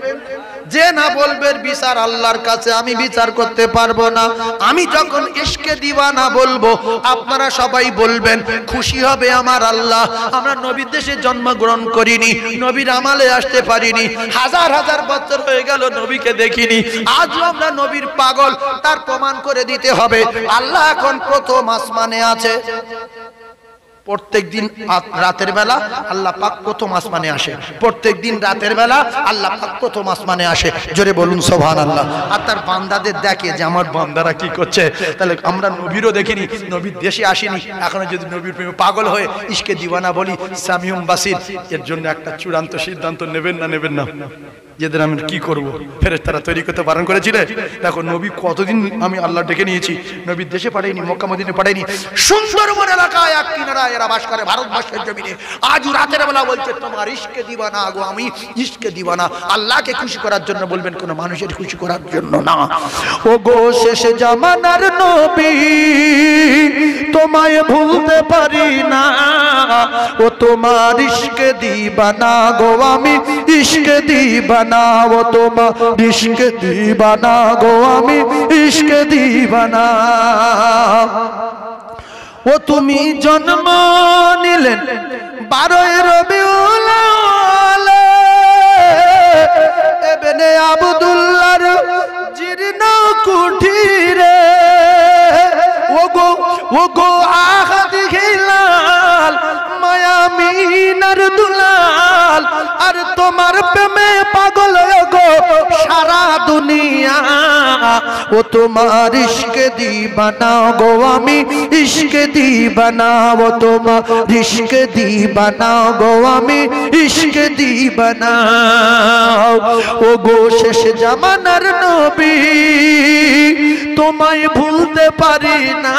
যে না বলবে বিচার আল্লাহর কাছে, আমি বিচার করতে পারবো না। আমি যখন ইশকে দিওয়ানা বলবো, আপনারা সবাই বলবেন, খুশি হবে আমার আল্লাহ। আমরা নবীর দেশে জন্মগ্রহণ করিনি, নবীর আমালে আসতে পারিনি, হাজার হাজার বছর হয়ে গেল নবীকে দেখিনি, আজও আমরা নবীর পাগল। তার প্রমাণ করে দিতে হবে। আল্লাহ এখন প্রথম আসমানে আছে, প্রত্যেকদিন রাতের বেলা আল্লাহ পাক প্রথম আসমানে আসে, প্রত্যেকদিন রাতের বেলা আল্লাহ পাক প্রথম আসমানে আসে। জোরে বলুন সুবহানাল্লাহ। আর তার বান্দাদের দেখে যে আমার বান্দারা কি করছে। তাহলে আমরা নবীরও দেখিনি, নবীর দেশে আসিনি, এখনো যদি নবীর প্রেমে পাগল হয়ে ইশকে দিওয়ানা বলি, সামিউম বাসির, এর জন্য একটা চূড়ান্ত সিদ্ধান্ত নেবেন না নেবেন না? যেদিন আমি কি করবো, ফেরেশতারা তৈরি করতে বারণ করেছিলে। দেখো নবী কতদিন আমি আল্লাহ ডেকে নিয়েছি, নবীর দেশে পাঠাইনি, মক্কা মদিনে পাঠাইনি, সুন্দরবন এলাকায় এক কিনারায় এরা বাস করে, ভারতবর্ষের জমিনে। আজ রাতের বেলা বলছে তোমার ইশকে দিওয়ানা গো, আমি ইশকে দিওয়ানা। আল্লাহকে খুশি করার জন্য বলবেন, কোন মানুষের খুশি করার জন্য না। ও গো শেষ জামানার নবী, তোমায় ভুলতে পারি না। ও তোমার ইশকে দিওয়ানা গো, আমি ইশকে দিওয়ানা। ও তোমার ইশকে দিওয়ানা গো, আমি ইশকে দিওয়ানা। ও তুমি জন্ম নিলেন 12 রবিউল আউয়াল, ইবনে আব্দুল্লাহর জীর্ণ কুঠিরে। ও গো আহাদ হিলাল, মায়ামিনার দুলাল, আর তোমার প্রেমে পাগল গো সারা দুনিয়া। ও তোমার ইশকে দিওয়ানা গো, আমি ইশকে দিওয়ানা। ও তোমার ইশকে দিওয়ানা গো, আমি ইশকে দিওয়ানা। ও গো শেষ জামানার নবী, তোমায় ভুলতে পারি না।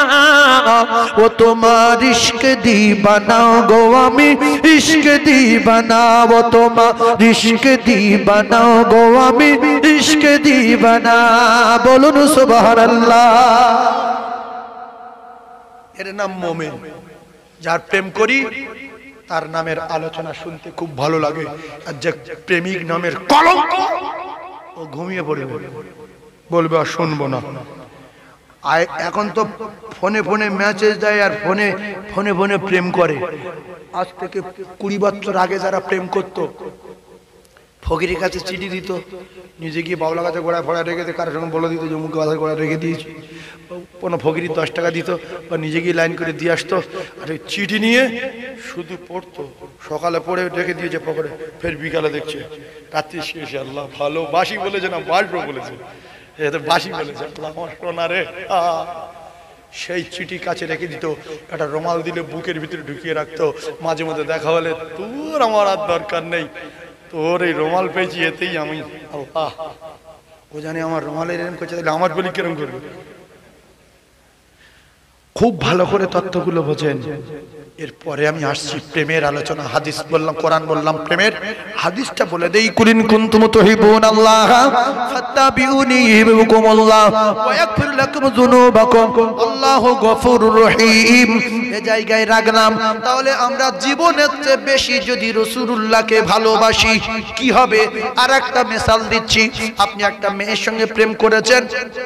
ও তোমার ইশকে দিওয়ানা গো, আমি ইশকে দিওয়ানা। ও তোমার ইশকে দিওয়ানা গো, আমি ইশকে দিওয়ানা। বলুন সুবহানাল্লাহ। এর নাম মুমিন। যার প্রেম করি তার নামের আলোচনা শুনতে খুব ভালো লাগে, আর যে প্রেমিক নামের কলঙ্ক, ও ঘুমিয়ে পড়বে, বলবে আর শুনবো না। এখন তো ফোনে ফোনে মেসেজ দেয়, আর ফোনে ফোনে ফোনে প্রেম করে। আজ থেকে 20 বছর আগে যারা প্রেম করতো, ফকিরের কাছে চিঠি দিত, নিজে গিয়ে বাবলা গাছে গোড়ায় ফোড়া রেখে দিত, কারোর সঙ্গে বলে দিত যে মুখে গাছের গোড়ায় রেখে দিয়েছি। কোনো ফকিরি 10 টাকা দিত বা নিজে গিয়ে লাইন করে দিয়ে আসতো। আর ওই চিঠি নিয়ে শুধু পড়তো, সকালে পড়ে রেখে দিয়েছে পকেটে, ফের বিকালে দেখছে রাত্রি শেষে আল্লাহ ভালোবাসি বলেছে না বাসবো বলেছে, এ তো বাসি বলেছে, আল্লাহ আমার সোনা রে। সেই চিঠি কাছে রেখে দিত, একটা রুমাল দিলে বুকের ভিতরে ঢুকিয়ে রাখতো। মাঝে মধ্যে দেখা হলে তোর আমার আর দরকার নেই, তোর এই রুমাল পেয়েছি এতেই আমি আল্লাহ। ও জানে আমার রুমালের এরকম করছে, তাহলে আমার বলি কিরম করবে। খুব ভালো করে তত্ত্বগুলো বোঝেন। এরপরে আমি আসছি প্রেমের আলোচনা। হাদিস বললাম, কোরআন বললাম, প্রেমের হাদিসটা বলে দেই। কুলিন কুনতুম তুহিব্বুনাল্লাহ ফাত্তাবিউনি ইউহিব্বুকুমুল্লাহ ওয়া ইয়াগফির লাকুম যুনুবাকুম আল্লাহু গফুরুর রহিম। এই জায়গায় রাখলাম। তাহলে আমরা জীবনের চেয়ে বেশি যদি রাসূলুল্লাহকে ভালোবাসি কি হবে? আর একটা মিসাল দিচ্ছি। আপনি একটা মেয়ের সঙ্গে প্রেম করেছেন,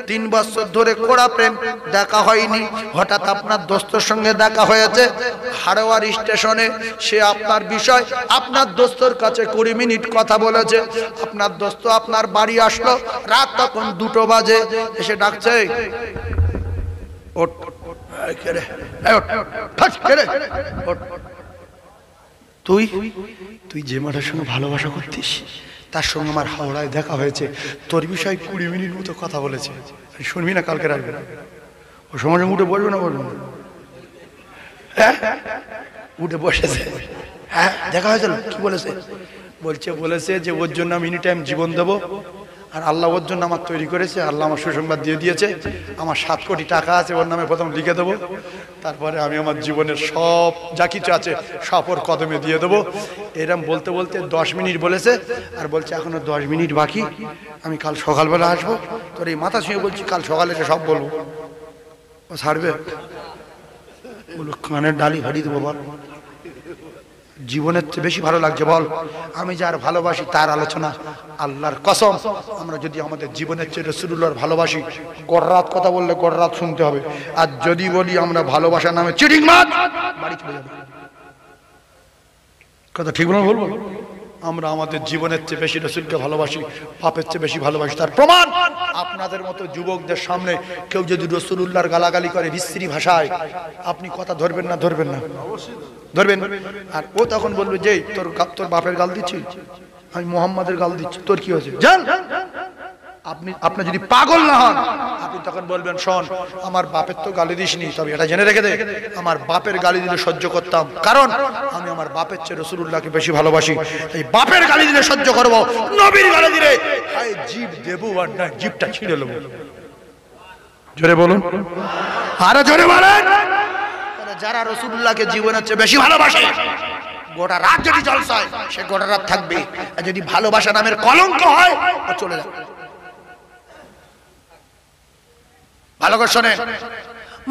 3 বছর ধরে কড়া প্রেম, দেখা হয়নি। হঠাৎ আপনার দোস্তের সঙ্গে দেখা হয়েছে হাড়োয়ার স্টেশনে। সে আপনার বিষয় আপনার দোস্তর কাছে 20 মিনিট কথা বলেছে। আপনার দোস্ত আপনার বাড়ি আসলো, রাত তখন 2টো বাজে, এসে ডাকছে, ওঠ তুই তুই যে মাটার সঙ্গে ভালোবাসা করতিস তার সঙ্গে আমার হাওড়ায় দেখা হয়েছে, তোর বিষয় 20 মিনিট মতো কথা বলেছে, শুনবি না? কালকে রাখবে না। ও সমাজ উঠে বলবে না, বলবে না? হ্যাঁ, উঠে বসেছে। হ্যাঁ, দেখা হয়েছিল, কি বলেছে? বলেছে যে ওর জন্য আমি এনি টাইম জীবন দেবো, আর আল্লাহ ওর জন্য আমার তৈরি করেছে। আল্লাহ আমার সুসংবাদ দিয়ে দিয়েছে, আমার 7 কোটি টাকা আছে, ওর নামে প্রথম লিখে দেবো, তারপরে আমি আমার জীবনের সব যা কিছু আছে সব ওর কদমে দিয়ে দেবো। এরম বলতে বলতে 10 মিনিট বলেছে, আর বলছে এখনো 10 মিনিট বাকি, আমি কাল সকালবেলা আসবো। তোর এই মাথা ছুঁয়ে বলছি কাল সকালে এসে সব বলবো। ও ছাড়বে? বলো কানের ডালি ফাটিয়ে দেবো। বল, জীবনের চেয়ে বেশি ভালো লাগছে বল? আমি যার ভালোবাসি তার আলোচনা। আল্লাহর কসম, আমরা যদি আমাদের জীবনের চেয়ে রাসূলুল্লাহর ভালোবাসি, গড়রাত কথা বললে গড়রাত শুনতে হবে। আর যদি বলি আমরা ভালোবাসার নামে চিটিং মাছ, বাড়ি চলে যাবে। কথা ঠিক বলবো? বলবো আমরা আমাদের জীবনের চেয়ে বেশি রাসূলকে ভালোবাসি, পাপের চেয়ে বেশি ভালোবাসি। তার প্রমাণ আপনাদের মতো যুবকদের সামনে কেউ যদি রাসূলুল্লাহর গালাগালি করে বিশ্রী ভাষায়, আপনি কথা ধরবেন না? ধরবেন না? ধরবেন। আর ও তখন বলবে যে তোর বাপের গাল দিচ্ছি, আমি মুহাম্মাদের গাল দিচ্ছি, তোর কি হয়েছে? জান আপনি যদি পাগল না হন, আপনি তখন বলবেন শোন, আমার বাপের তো গালি দিসনি, তবে এটা জেনে রেখে দে, আমার বাপের গালি দিলে সহ্য করতাম, কারণ আমি আমার বাপের চেয়ে রাসূলুল্লাহকে বেশি ভালোবাসি। এই বাপের গালি দিলে সহ্য করব, নবীর গালি দিলে হায় জিভ দেবো আর না জিভটা ছিঁড়ে নেবো। জোরে বলুন, আরো জোরে বলেন। যারা রাসূলুল্লাহকে জীবনের চেয়ে বেশি ভালোবাসে, গোটা রাত যদি জলসা হয় সে গোটা রাত থাকবে, আর যদি ভালোবাসা নামের কলঙ্ক হয় ও চলে যাবে। ভালো করে শোনেন,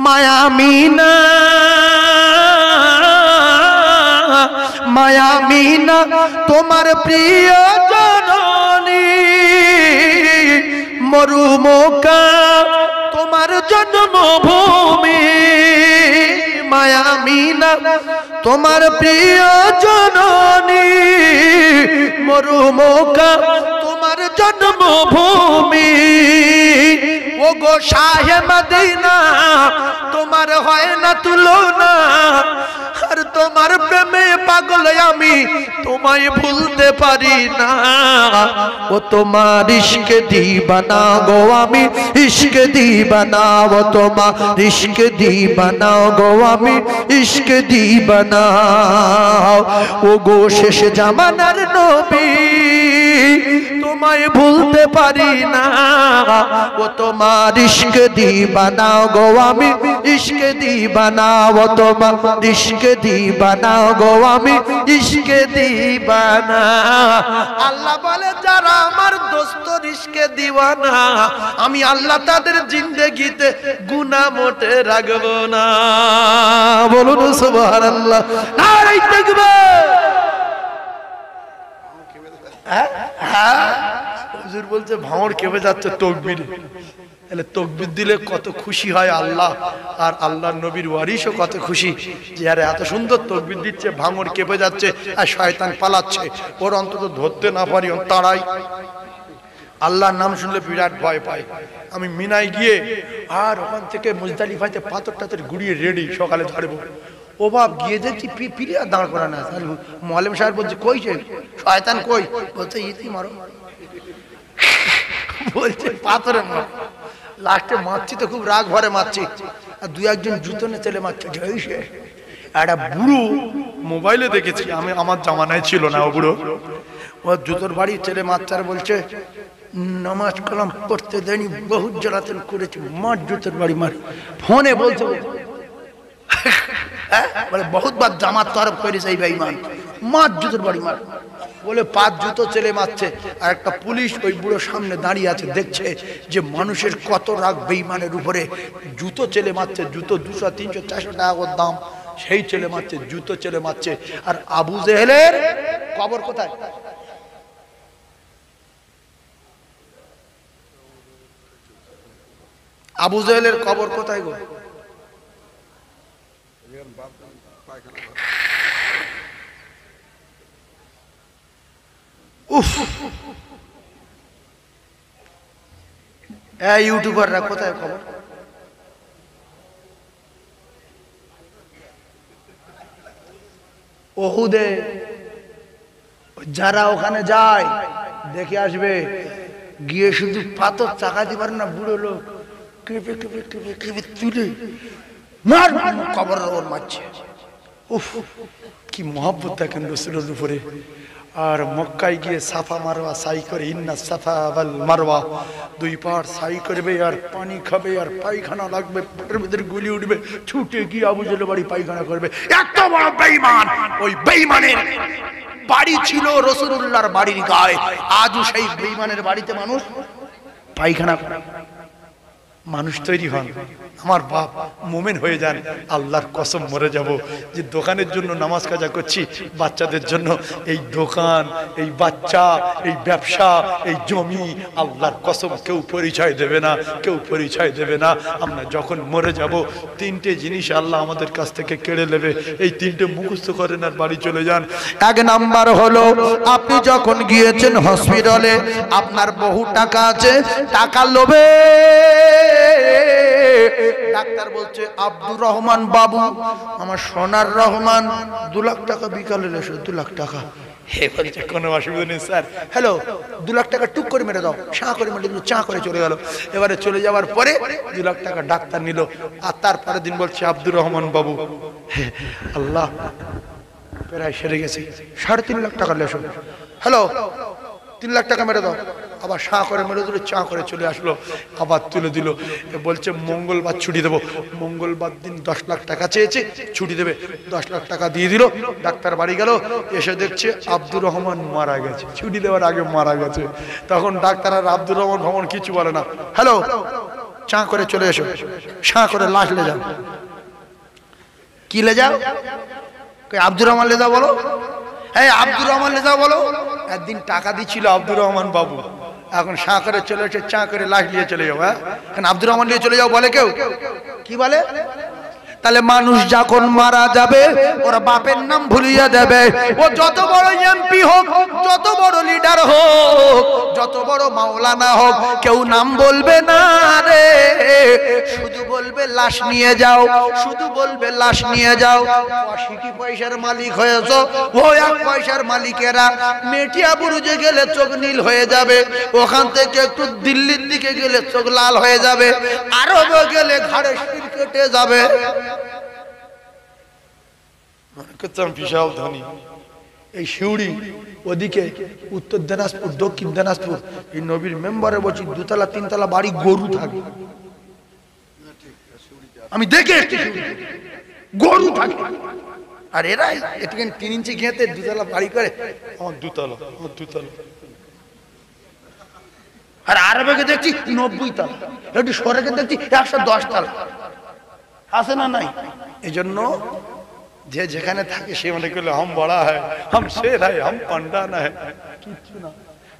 মায়া মিনা মায়া মিনা তোমার প্রিয় জননী, মরুমুকা তোমার জন্মভূমি। মায়া মিনা তোমার প্রিয় জননী, মরুমুকা তোমার জন্মভূমি। ও গো শাহে মদিনা তোমার হয় না তুলনা, আর তোমার প্রেমে পাগল আমি তোমায় ভুলতে পারি না। ও তোমার ইশকে দিবানা গো আমি ইশকে দিবানা, ও তোমার ইশকে দিবানা গো আমি ইশকে দিবানা। ও গো শেষ জামানার নবী তোমায় ভুলতে পারি না। ও তোমার ইশকে দিবানা গো আমি ইশকে দিবানা, ও তোমার ইশকে দিবানা গো আমি ইশকে দিবানা। আল্লাহ বলে যারা আমার দোস্তর ইশকে দিবানা, আমি আল্লাহ তাদের জিন্দেগিতে গুনাহ মোটে রাখবো না। বলুন সুবহানাল্লাহ, নারে তাকবীর। হুজুর বলছে ভাঁড় কেঁপে যাচ্ছে তকবীর। তাহলে তকবীর দিলে কত খুশি হয় আল্লাহ, আর আল্লাহর নবীর ওয়ারিসও কত খুশি যে আরে এত সুন্দর তকবীর দিচ্ছে, ভাঁড় কেঁপে যাচ্ছে আর শয়তান পালাচ্ছে, ওর অন্তত ধরতে না পারি তাড়াই। আল্লাহর নাম শুনলে বিরাট ভয় পায়। আমি মিনায় গিয়ে আর ওখান থেকে মুজদালিফাতে পাথর টাথর গুড়িয়ে রেডি, সকালে ধরবো। ও বাপ গিয়ে দেখছি পিরিয়া দাঁড় করা না। মোয়াল্লেম সাহেব বলছে কই যে শয়তান কই? বলছে ইতি মারো, বলছে পাথরে মারো। লাস্টে মারছি তো খুব রাগ ভরে মারছি, আর দুই একজন জুতো নিয়ে চলে মারছে। একটা বুড়ো মোবাইলে দেখেছি আমি, আমার জামানায় ছিল না ও বুড়ো, ও জুতোর বাড়ি ছেলে মারচার বলছে নামাজ কালাম পড়তে দেয়নি, বহুত জ্বালাতন করেছে, মার জুতোর বাড়ি মার। ফোনে বলছে বলে বহুত বার জামাত তরফ করেছে এই বেঈমান, মার জুতোর বাড়ি মার। বলে 5 জুতো ছেলে মারছে, আর একটা পুলিশ ওই বুড়ো সামনে দাঁড়িয়ে আছে, দেখছে যে মানুষের কত রাগ বেঈমানের উপরে। জুতো ছেলে মারছে, জুতো 200, 300, 400 টাকা করে দাম, সেই ছেলে মারছে, জুতো ছেলে মারছে। আর আবু জেহেলের কবর কোথায়? আবু জেহেলের কবর কোথায় গো? উফ, এই ইউটিউবাররা কোথায় খবর? ওহুদে যারা ওখানে যায় দেখে আসবে, গিয়ে শুধু পাথর চাকাতে পারে না, বুড়ো লোক কেঁপে কেঁপে কেঁপে কেঁপে তুলে মার কবর ওর মারছে। উফ, কি মহব্বত দেখেন রাসূলের উপরে। আর মক্কায় গিয়ে সাফা মারওয়া সাই করে, ইন্না সাফা ওয়াল মারওয়া, 2 পার সাই করবে আর পানি খাবে আর পায়খানা লাগবে, পেটের ভিতরে গুলি উঠবে, ছুটে গিয়ে আবু জেহেলের বাড়ি পায়খানা করবে। এত বড় বেঈমান! ওই বেঈমানের বাড়ি ছিল রাসূলুল্লাহর বাড়ির গায়ে, আজও সেই বেঈমানের বাড়িতে মানুষ পায়খানা করে। মানুষ তৈরি হন, আমার বাপ মোমেন হয়ে যান, আল্লাহর কসম মরে যাব যে দোকানের জন্য নামাজ কাজা করছি, বাচ্চাদের জন্য। এই দোকান, এই বাচ্চা, এই ব্যবসা, এই জমি, আল্লাহর কসম কেউ পরিচয় দেবে না, কেউ পরিচয় দেবে না। আমরা যখন মরে যাব 3টে জিনিস আল্লাহ আমাদের কাছ থেকে কেড়ে নেবে, এই 3টে মুখস্থ করেন আর বাড়ি চলে যান। 1 নাম্বার হলো, আপনি যখন গিয়েছেন হসপিটালে, আপনার বহু টাকা আছে, টাকা লোভে ডাক্তার বলছে আব্দুর রহমান বাবু, আমার সোনার রহমান, 2 লাখ টাকা বিকালে এসো, 2 লাখ টাকা। হে বলছে কোনো অসুবিধা নেই স্যার, হ্যালো 2 লাখ টাকা টুক করে মেরে দাও, চা করে মেরে দিল, চা করে চলে গেল। এবারে চলে যাওয়ার পরে 2 লাখ টাকা ডাক্তার নিল, আর তারপরের দিন বলছে আব্দুর রহমান বাবু, আল্লাহ প্রায় সেরে গেছে, 3.5 লাখ টাকা লেসো, হ্যালো 3 লাখ টাকা মেরে দাও। আবার চা করে মেরে দিল, চা করে চলে আসলো, আবার তুলে দিল। বলছে মঙ্গলবার ছুটি দেবো, মঙ্গলবার দিন 10 লাখ টাকা চেয়েছে, ছুটি দেবে, 10 লাখ টাকা দিয়ে দিল। ডাক্তার বাড়ি গেল, এসে দেখছে আব্দুর রহমান মারা গেছে, ছুটি দেওয়ার আগে মারা গেছে। তখন ডাক্তার আর আব্দুর রহমান ভ্রমণ কিছু বলে না, হ্যালো চা করে চলে এসো, চা করে লাশ লে যাও। কি লে যাও? আব্দুর রহমান লে যাও বলো, এই আব্দুর রহমান লে যাও বলো। একদিন টাকা দিচ্ছিল আব্দুর রহমান বাবু, এখন চা করে চলে এসে চা করে লাশ নিয়ে চলে যাও। হ্যাঁ, এখন আব্দুর রহমান নিয়ে চলে যাও বলে কেউ? কি বলে? তাহলে মানুষ যখন মারা যাবে ওর বাপের নাম ভুলিয়ে দেবে। ও যত বড় এমপি হোক, যত বড় লিডার হোক, যত বড় মাওলানা হোক, কেউ নাম বলবে না রে, শুধু বলবে লাশ নিয়ে যাও, শুধু বলবে লাশ নিয়ে যাও। 80 পয়সার মালিক হয়েছো, ও 1 পয়সার মালিকেরা মেটিয়া বুরুজে গেলে চোখ নীল হয়ে যাবে, ওখান থেকে একটু দিল্লির দিকে গেলে চোখ লাল হয়ে যাবে, আরবে গেলে ঘাড়ে শির কেটে যাবে। বিশাল ধনী এই শিউড়ি, ওদিকে উত্তর দিনাজপুর, দক্ষিণ দিনাজপুর, এই নবীর মেম্বারে বলছি 2 তলা 3 তলা বাড়ি, গরু থাকে। আমি দেখে এসেছি গরু থাকে, আর এরা একটুখানি 3 ইঞ্চি ঘেঁতে 2 তলা বাড়ি করে, আমার 2 তলা, আমার 2 তলা। আর আরবেকে দেখছি 90 তলা, একটু সরেকে দেখছি 110 তলা, আছে না নাই? এই জন্য যে যেখানে থাকে সে মনে করলে হাম বড়া হয়, হাম শের হয়, হাম পান্ডা না হয়, কিচ্ছু না।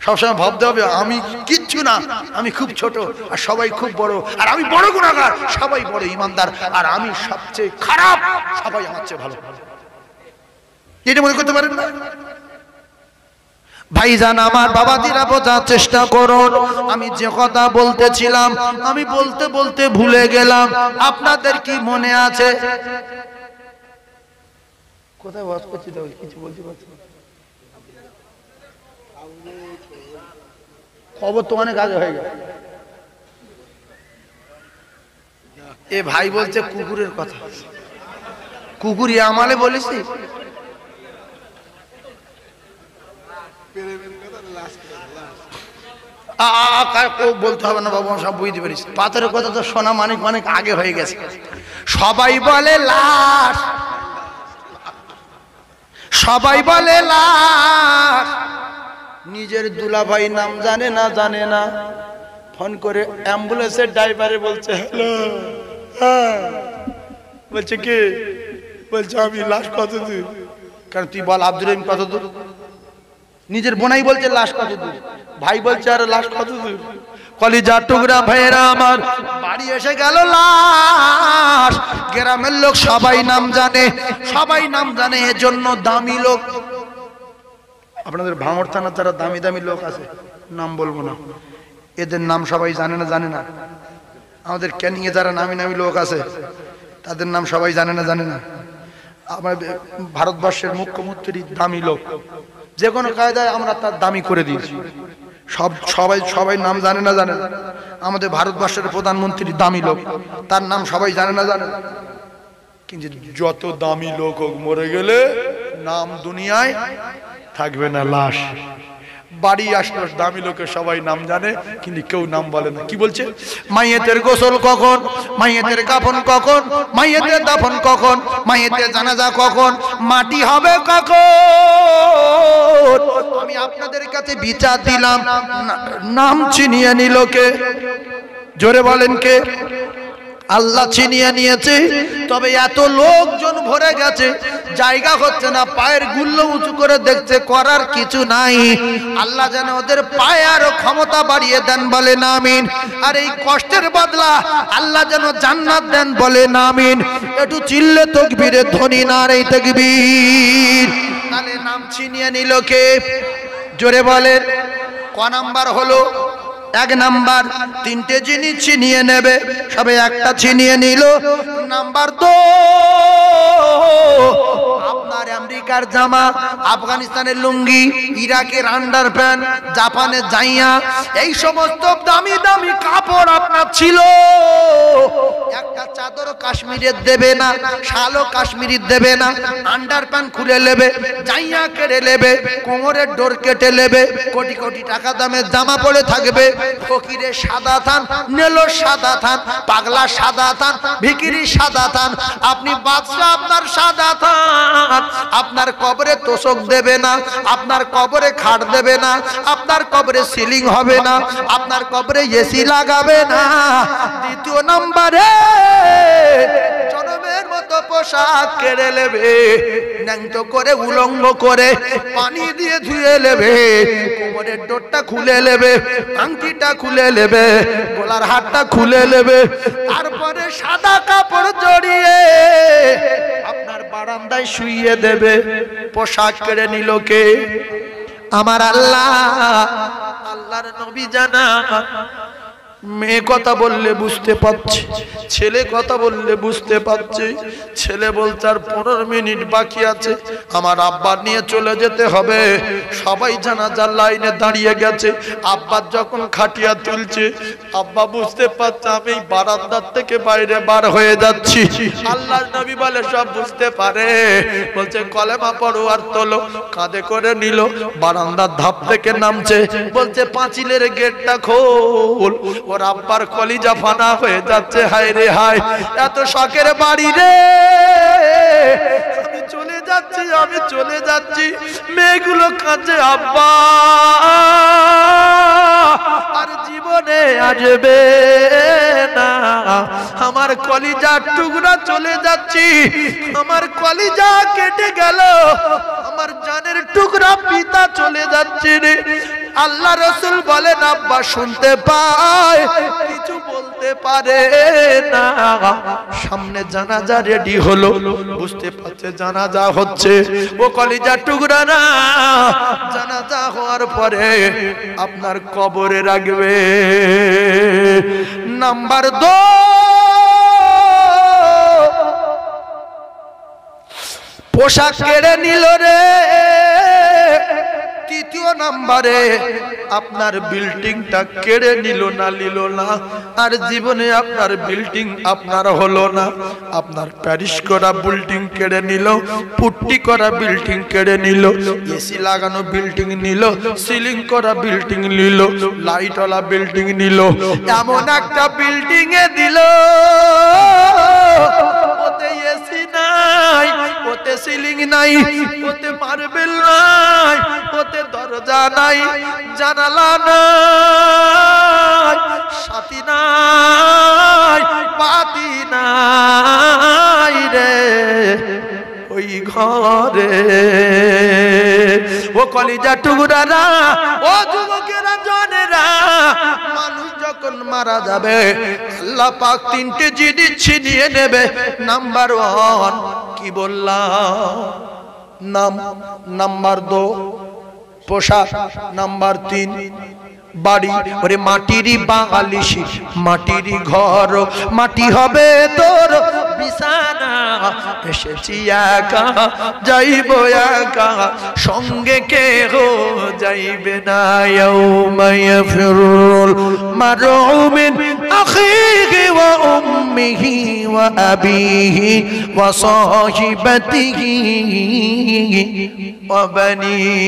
সবসময় ভাবতে হবে আমি কিচ্ছু না, আমি খুব ছোট আর সবাই খুব বড়, আর আমি বড় গুনাহগার, সবাই বড় ইমানদার, আর আমি সবচেয়ে খারাপ, সবাই আমার চেয়ে ভালো। এটা মনে করতে পারেন না? ভাইজান আমার বাবাজিরা বোঝার চেষ্টা করুন, আমি যে কথা বলতেছিলাম আমি বলতে বলতে ভুলে গেলাম। আপনাদের কি মনে আছে? কোথায় ওয়াজ করছি তো কিছু বলতে পারছি না। খবর তো অনেক আগে হয়ে গেছে। এ ভাই বলছে কুকুরের কথা, কুকুর আমালে বলেছি। বলতে হবে না বাবু, সব বুঝতে পারিস। পাথরের কথা তো সোনা মানিক অনেক আগে হয়ে গেছে। সবাই বলে লাশ, সবাই বলে লাশ, নিজের দুলাভাই নাম জানে না, জানে না। ফোন করে অ্যাম্বুলেন্সের ড্রাইভারে বলছে হ্যালো, হ্যাঁ, বলছে কে? বলছে আমি। লাশ কত দূর? কারণ তুই বল আব্দুর রহিম কত দূর? নিজের বোনাই বলছে লাশ কত দূর, ভাই বলছে আরে লাশ কত দূর। কলিজার টুকরা ভাইয়েরা আমার, বাড়ি এসে গেল লাশ। গ্রামের লোক সবাই নাম জানে, সবাই নাম জানে, এজন্য দামি লোক। আপনাদের ভাঙড় থানার যারা দামি দামি লোক আছে, নাম বলবো না, এদের নাম সবাই জানে না, জানে না। আমাদের ক্যানিং এ যারা নামি নামি লোক আছে তাদের নাম সবাই জানে না, জানে না। আমার ভারতবর্ষের মুখ্যমন্ত্রী দামি লোক, যে কোনো কায়দায় আমরা তার দামি করে দিয়েছি। সবাই নাম জানে না, জানে না। আমাদের ভারতবর্ষের প্রধানমন্ত্রী দামি লোক, তার নাম সবাই জানে না, জানে না। কিন্তু যত দামি লোক হোক, মরে গেলে নাম দুনিয়ায় থাকবে না, লাশ। বাড়ি আসলো দামি লোকের সবাই নাম জানে, কিন্তু কেউ নাম বলে না। কি বলছে? মাইয়েতের গোসল কখন, মাইয়েতের কাফন কখন, মাইয়েতের দাফন কখন, মাইয়েতের জানাজা কখন, মাটি হবে কখন। আমি আপনাদের কাছে বিচার দিলাম, নাম চিনিয়ে নিল কে? জোরে বলেন কে? আল্লাহ চিনিয়ে নিয়েছে। তবে এত লোকজন ভরে গেছে, জায়গা হচ্ছে না, পায়ের গুল্লো উঁচু করে দেখছে, করার কিছু নাই। আল্লাহ যেন ওদের পায়ে আরো ক্ষমতা বাড়িয়ে দেন, বলে না আমিন। আর এই কষ্টের বদলা আল্লাহ যেন জান্নাত দেন, বলে না আমিন। একটু চিল্লে তাকবীরের ধ্বনি, নারে তাকবীর। তাহলে নাম চিনিয়ে নিল কে? জোরে বলেন। ক নাম্বার হলো? এক নাম্বার। তিনটে জিনিস ছিনিয়ে নেবে, সবে একটা ছিনিয়ে নিল। নাম্বার 2, আপনার আমেরিকার জামা, আফগানিস্তানের লুঙ্গি, ইরাকের আন্ডার প্যান্ট, জাপানের জাইয়া, এই সমস্ত দামি দামি কাপড় আপনার ছিল। একটা চাদরও কাশ্মীরের দেবে না, শালও কাশ্মীরের দেবে না। আন্ডার প্যান্ট খুলে নেবে, জাইয়া কেড়ে নেবে, কোমরের ডোর কেটে নেবে, কোটি কোটি টাকা দামের জামা পরে থাকবে। ফকিরে সাদা থান, নেলো সাদা থান, পাগলা সাদা থান, ভিকিরি সাদা থান, আপনি বাদশা, আপনার সাদা থান। আপনার কবরে তোষক দেবে না, আপনার কবরে খাট দেবে না, আপনার কবরে সিলিং হবে না, আপনার কবরে এসি লাগাবে না। দ্বিতীয় নম্বরে জনমের মতো পোশাক কেড়ে নেবে, ন্যাংটো করে উলঙ্গ করে পানি দিয়ে ধুয়ে নেবে, কোমরের ডোরটা খুলে নেবে, আংটিটা খুলে নেবে, গলার হাতটা খুলে নেবে, তারপরে সাদা কাপড় জড়িয়ে আপনার বারান্দায় শুইয়ে দেবে। পোশাক কেড়ে নিল কে? আমার আল্লাহ। আল্লাহর নবী জানা। মেয়ে কথা বললে বুঝতে পারছি, ছেলে কথা বললে বুঝতে পারছি। ছেলে বলছে আর 15 মিনিট বাকি আছে, আমার আব্বা নিয়ে চলে যেতে হবে। সবাই জানাজার লাইনে দাঁড়িয়ে গেছে। আব্বা যখন খাটিয়া তুলছে, আব্বা বুঝতে পারছে আমি বারান্দার থেকে বাইরে বার হয়ে যাচ্ছি। আল্লাহর নবী বলে সব বুঝতে পারে, বলছে কলেমা পড়ো আর তোলো। কাঁধে করে নিল, বারান্দার ধাপ থেকে নামছে, বলছে পাঁচিলের গেটটা খোল। ওর আব্বার কলিজা ফানা হয়ে যাচ্ছে, হায় রে হায়, এত শখের বাড়ি রে, আমি চলে যাচ্ছি, আমি চলে যাচ্ছি। মেয়েগুলো কাঁদছে, আব্বা আর জীবনে আসবে না, আমার কলিজার টুকরা চলে যাচ্ছি, আমার কলিজা কেটে গেল, আমার জানের টুকরা পিতা চলে যাচ্ছে রে। আল্লাহ রাসূল বলেন আব্বা শুনতে পায় কিছু বলতে পারে না। সামনে জানাজা রেডি হলো, বুঝতে পারছে জানাজা হচ্ছে। ও কলিজার টুকরা না, জানাজা হওয়ার পরে আপনার কবরে রাখবে। নাম্বার 2, পোশাক কেড়ে নিল রে। তৃতীয় নাম্বারে আপনার বিল্ডিংটা কেড়ে নিল না, আর জীবনে আপনার বিল্ডিং আপনার হলো না। আপনার প্যারিশ করা বিল্ডিং কেড়ে নিল, পুট্টি করা বিল্ডিং কেড়ে নিল, এসি লাগানো বিল্ডিং নিল, সিলিং করা বিল্ডিং নিল, লাইটওয়ালা বিল্ডিং নিল, এমন একটা বিল্ডিং এ দিল ওতে এসি নাই, ওতে সিলিং নাই, ওতে মার্বেল নাই, ওতে দরজা নাই, জানালা নাই, সাথী নাই, পাতি নাই রে ওই ঘরে। ও কলিজা টুকরারা, ও যুবকেরা জনেরা, মানুষ যখন মারা যাবে আল্লাহ পাক 3টে জিনিস ছিনিয়ে নেবে। নাম্বার 1 কি বললাম? নাম্বার 2 পোশাক, নাম্বার 3 বাড়ি। ওরে মাটিরই বালিশি, মাটিরই ঘর, মাটি হবে তোর বিছানা। এসেছি একা, যাইব একা, সঙ্গে কেহ যাইবে না। ইয়াউমা ইয়াফিরুল মারউ মিন আখিহি ওয়া উম্মিহি ওয়া আবিহি ওয়া সাহিবাতিহি ওয়া বানিহি।